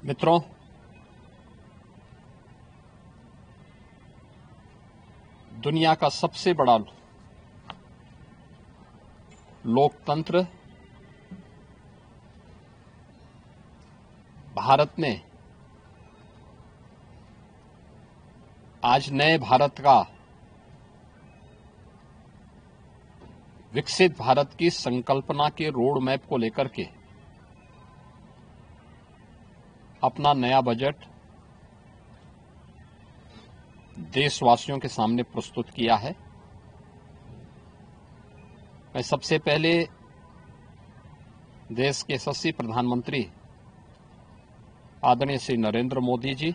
मित्रों, दुनिया का सबसे बड़ा लोकतंत्र भारत ने आज नए भारत का, विकसित भारत की संकल्पना के रोड मैप को लेकर के अपना नया बजट देशवासियों के सामने प्रस्तुत किया है। मैं सबसे पहले देश के यशस्वी प्रधानमंत्री आदरणीय श्री नरेंद्र मोदी जी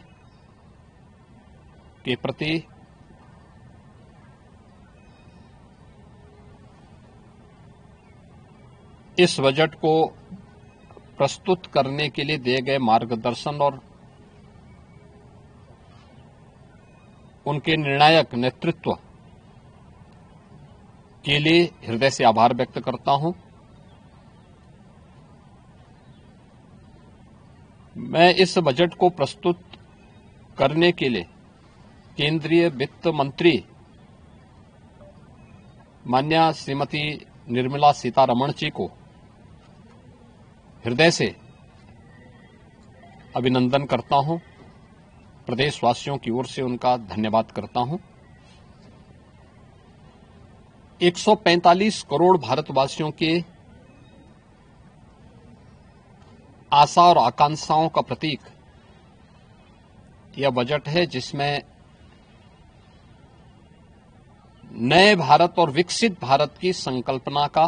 के प्रति इस बजट को प्रस्तुत करने के लिए दिए गए मार्गदर्शन और उनके निर्णायक नेतृत्व के लिए हृदय से आभार व्यक्त करता हूं। मैं इस बजट को प्रस्तुत करने के लिए केंद्रीय वित्त मंत्री माननीय श्रीमती निर्मला सीतारमण जी को हृदय से अभिनंदन करता हूं, प्रदेशवासियों की ओर से उनका धन्यवाद करता हूं। 145 करोड़ भारतवासियों के आशा और आकांक्षाओं का प्रतीक यह बजट है, जिसमें नए भारत और विकसित भारत की संकल्पना का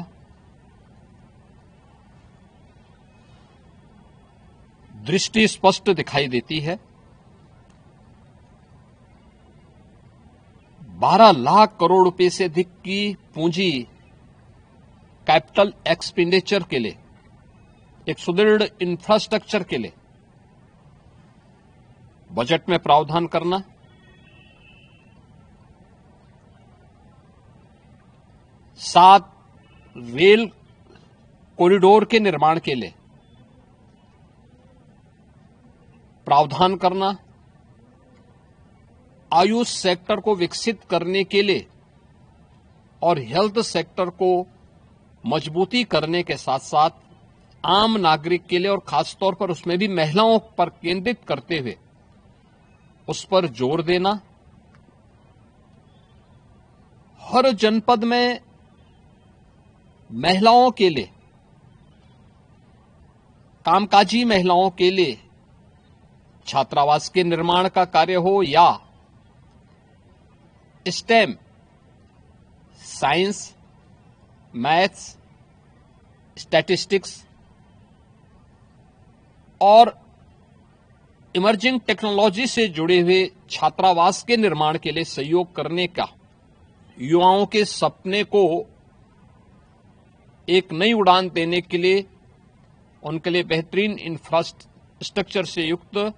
दृष्टि स्पष्ट दिखाई देती है। 12 लाख करोड़ रुपए से अधिक की पूंजी कैपिटल एक्सपेंडिचर के लिए, एक सुदृढ़ इंफ्रास्ट्रक्चर के लिए बजट में प्रावधान करना, सात रेल कॉरिडोर के निर्माण के लिए प्रावधान करना, आयुष सेक्टर को विकसित करने के लिए और हेल्थ सेक्टर को मजबूती करने के साथ साथ आम नागरिक के लिए और खासतौर पर उसमें भी महिलाओं पर केंद्रित करते हुए उस पर जोर देना, हर जनपद में महिलाओं के लिए, कामकाजी महिलाओं के लिए छात्रावास के निर्माण का कार्य हो या स्टेम, साइंस, मैथ्स, स्टैटिस्टिक्स और इमर्जिंग टेक्नोलॉजी से जुड़े हुए छात्रावास के निर्माण के लिए सहयोग करने का, युवाओं के सपने को एक नई उड़ान देने के लिए उनके लिए बेहतरीन इंफ्रास्ट्रक्चर से युक्त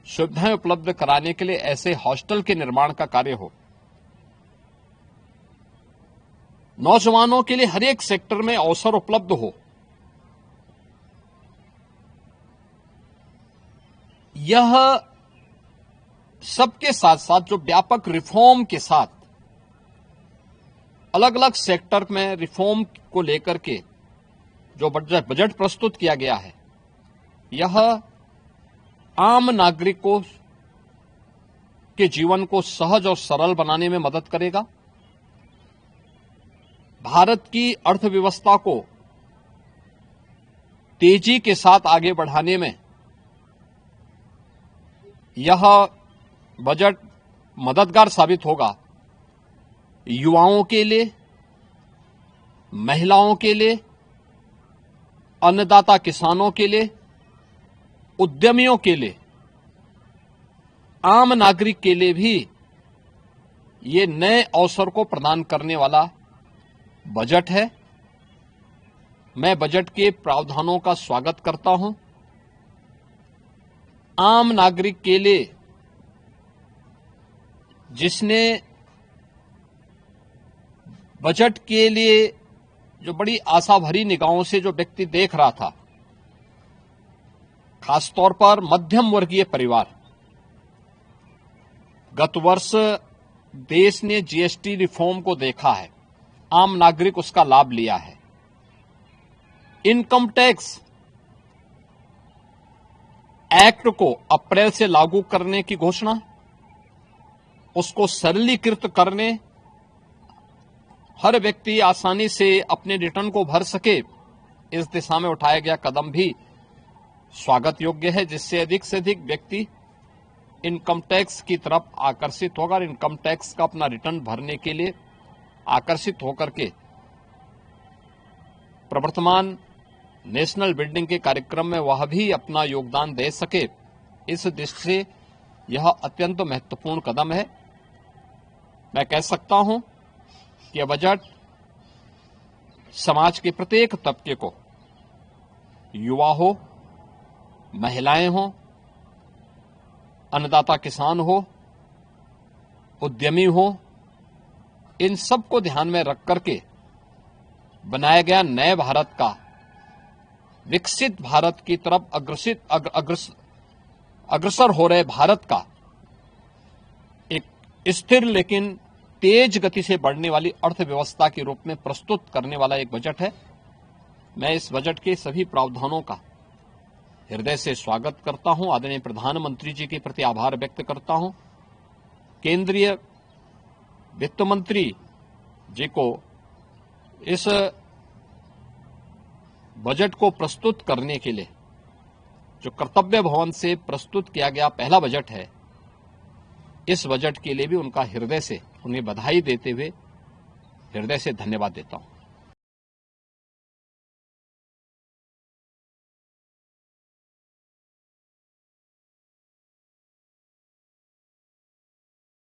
सुविधाएं उपलब्ध कराने के लिए ऐसे हॉस्टल के निर्माण का कार्य हो, नौजवानों के लिए हर एक सेक्टर में अवसर उपलब्ध हो, यह सबके साथ साथ जो व्यापक रिफॉर्म के साथ अलग अलग सेक्टर में रिफॉर्म को लेकर के जो बजट प्रस्तुत किया गया है, यह आम नागरिकों के जीवन को सहज और सरल बनाने में मदद करेगा। भारत की अर्थव्यवस्था को तेजी के साथ आगे बढ़ाने में यह बजट मददगार साबित होगा। युवाओं के लिए, महिलाओं के लिए, अन्नदाता किसानों के लिए, उद्यमियों के लिए, आम नागरिक के लिए भी ये नए अवसर को प्रदान करने वाला बजट है। मैं बजट के प्रावधानों का स्वागत करता हूं। आम नागरिक के लिए, जिसने बजट के लिए जो बड़ी आशा भरी निगाहों से जो व्यक्ति देख रहा था, खासतौर पर मध्यम वर्गीय परिवार, गत वर्ष देश ने जीएसटी रिफॉर्म को देखा है, आम नागरिक उसका लाभ लिया है। इनकम टैक्स एक्ट को अप्रैल से लागू करने की घोषणा, उसको सरलीकृत करने, हर व्यक्ति आसानी से अपने रिटर्न को भर सके, इस दिशा में उठाया गया कदम भी स्वागत योग्य है, जिससे अधिक से अधिक व्यक्ति इनकम टैक्स की तरफ आकर्षित होगा और इनकम टैक्स का अपना रिटर्न भरने के लिए आकर्षित होकर के प्रवर्तमान नेशनल बिल्डिंग के कार्यक्रम में वह भी अपना योगदान दे सके। इस दृष्टि से यह अत्यंत महत्वपूर्ण कदम है। मैं कह सकता हूं कि यह बजट समाज के प्रत्येक तबके को, युवा हो, महिलाएं हो, अन्नदाता किसान हो, उद्यमी हो, इन सबको ध्यान में रख करके बनाया गया नए भारत का, विकसित भारत की तरफ अग्रसर हो रहे भारत का एक स्थिर लेकिन तेज गति से बढ़ने वाली अर्थव्यवस्था के रूप में प्रस्तुत करने वाला एक बजट है। मैं इस बजट के सभी प्रावधानों का हृदय से स्वागत करता हूं। आदरणीय प्रधानमंत्री जी के प्रति आभार व्यक्त करता हूं। केंद्रीय वित्त मंत्री जी को इस बजट को प्रस्तुत करने के लिए, जो कर्तव्य भवन से प्रस्तुत किया गया पहला बजट है, इस बजट के लिए भी उनका हृदय से उन्हें बधाई देते हुए हृदय से धन्यवाद देता हूं।